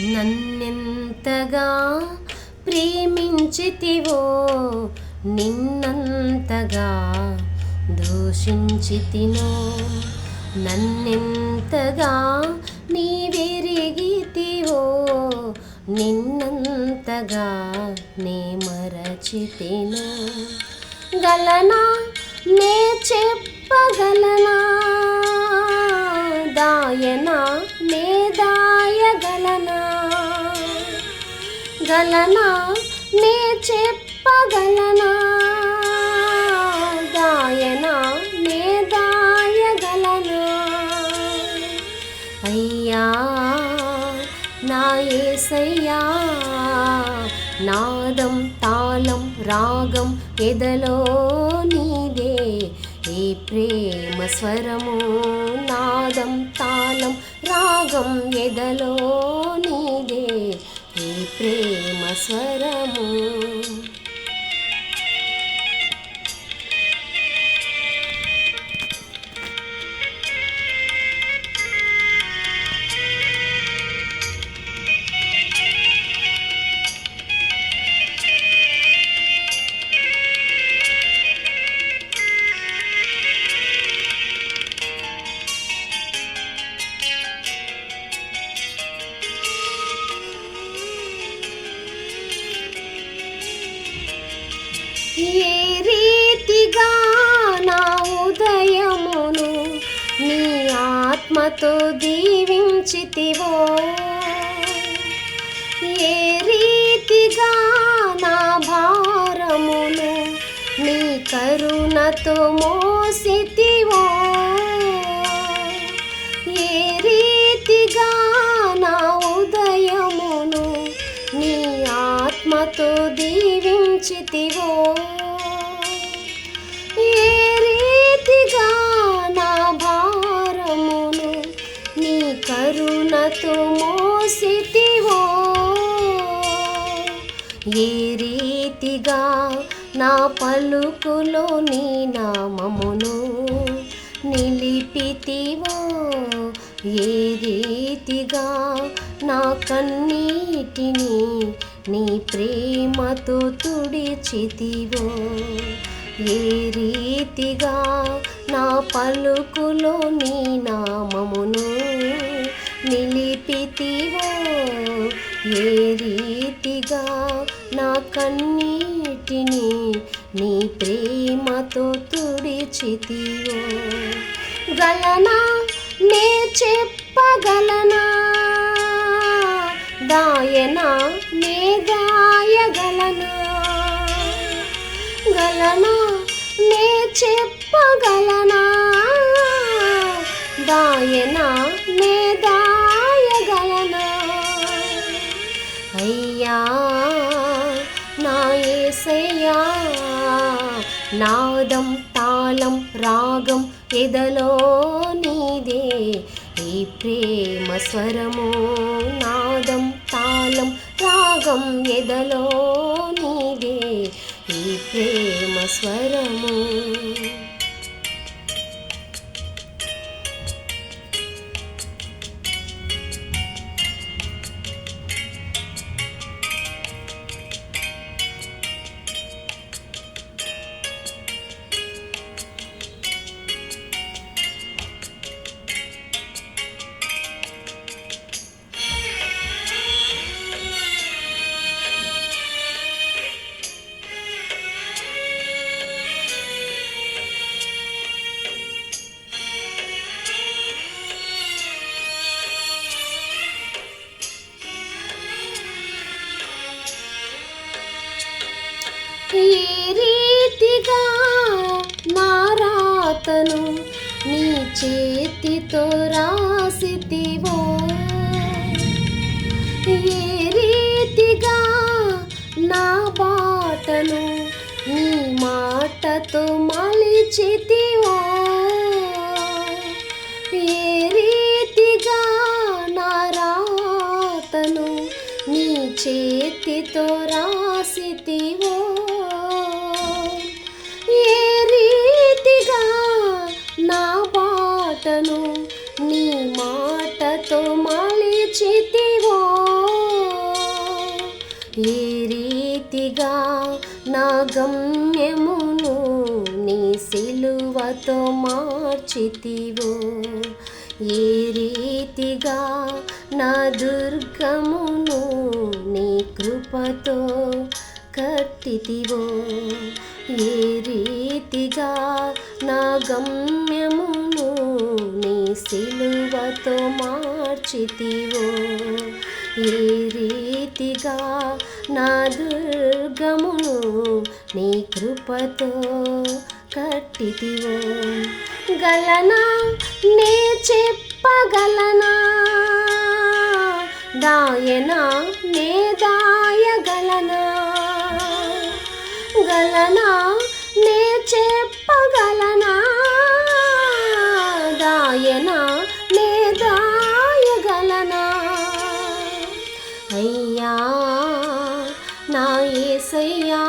నన్నెంతగా ప్రేమించితివో నిన్నంతగా దూషించితినో, నన్నెంతగా నీవెరిగితివో నిన్నంతగా నే మరచితినో. గలనా నే చెప్పగలనా, దాయనా నే దాయగలనా, గలనా నే చెప్పగలనా, దాయనా నే దాయగలనా. అయ్యా నా యేసయ్యా, నాదం తాళం రాగం ఎదలో నీదే, ఈ ప్రేమ స్వరము. నాదం తాళం రాగం ఎదలో నీదే, ఈ ప్రేమ స్వరము. ఏ రీతిగా నా ఉదయమును నీ ఆత్మతో దీవించితివో, ఏ రీతిగా నా భారమును నీ కరుణతో మోసితివో, ఏ రీతిగా నా ఉదయమును నీ ఆత్మతో దీవించితివో, ఏ రీతిగా నా భారమును నీ కరుణతో మోసితివో, ఏ రీతిగా నా పలుకులో నీ నామమును నిలిపితివో, ఏ రీతిగా నా కన్నీటిని నీ ప్రేమతో తుడిచితివో, ఏ రీతిగా నా పలుకులో నీ నామమును నిలిపితివో, ఏ రీతిగా నా కన్నీటిని నీ ప్రేమతో తుడిచితివో. గలనా నే చెప్పగలనా, దాయనా నే దాయగలనా, గలనా నే చెప్పగలనా, దాయనా నే దాయగలనా. అయ్యా నా యేసయ్యా, నాదం తాళం రాగం ఎదలో నీదే, ఈ ప్రేమ స్వరము. నాదం తాళం రాగం ఎదలో నీదే, ఈ ప్రేమ స్వరము. ఏ రీతిగా నా రాతను నీ చేతితో రాసితివో, ఏ రీతిగా నా బాటను నీ మాటతో మలిచితివో, ఏ రీతిగా నా రాతను నీ చేతితో రాసితివో, ఏ రీతిగా నా బాటను నీ మాటతో మలిచితివో. ఏ రీతిగా నా గమ్యమును నీ సిలువతో మార్చితివో, ఏ రీతిగా నా దుర్గమును నీ కృపతో కట్టితివో, ఏ రీతిగా నా గమ్యమును నీ సిలువతో మార్చితివో, ఏ రీతిగా నా దుర్గమును నీ కృపతో కట్టితివో. గలనా నే చెప్పగలనా, దాయనా నే దాయగలనా, గలనా నే చెప్పగలనా, దాయనా నే దాయగలనా. అయ్యా నా యేసయ్యా,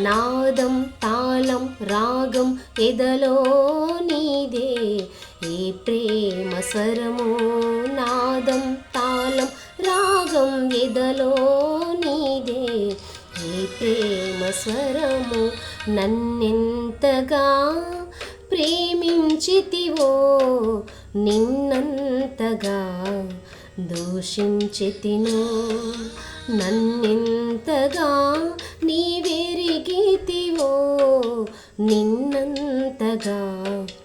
నాదం తాళం రాగం ఎదలో నీదే, ఏ ప్రేమ స్వరము నాదం తాళం రాగం ఎదలో నీదే, ఏ ప్రేమ స్వరము. నన్నెంతగా ప్రేమించితివో, నిన్నంతగా దూషించితినో, నన్నెంతగా నీవెరిగితివో, నిన్నంతగా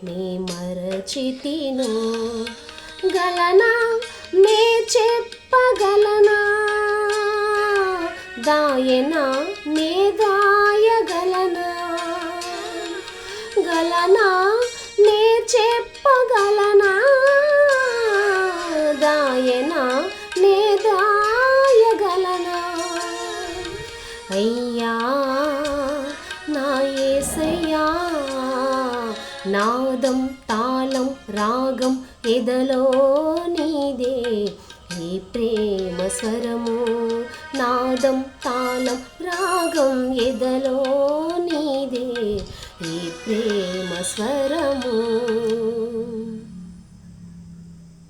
నే మరచితినో. గలనా నే చెప్పగలనా, దాయనా నే దాయగలనా, గలనా నే చెప్పగలనా, దాయనా నే దాయగలనా. అయ్యా నా యేసయ్యా, నాదం తాళం రాగం ఎదలో నీదే, ఏ ప్రేమ స్వరము నాదం తాళం రాగం ఎదలో నీదే, ఏ ప్రేమ స్వరము.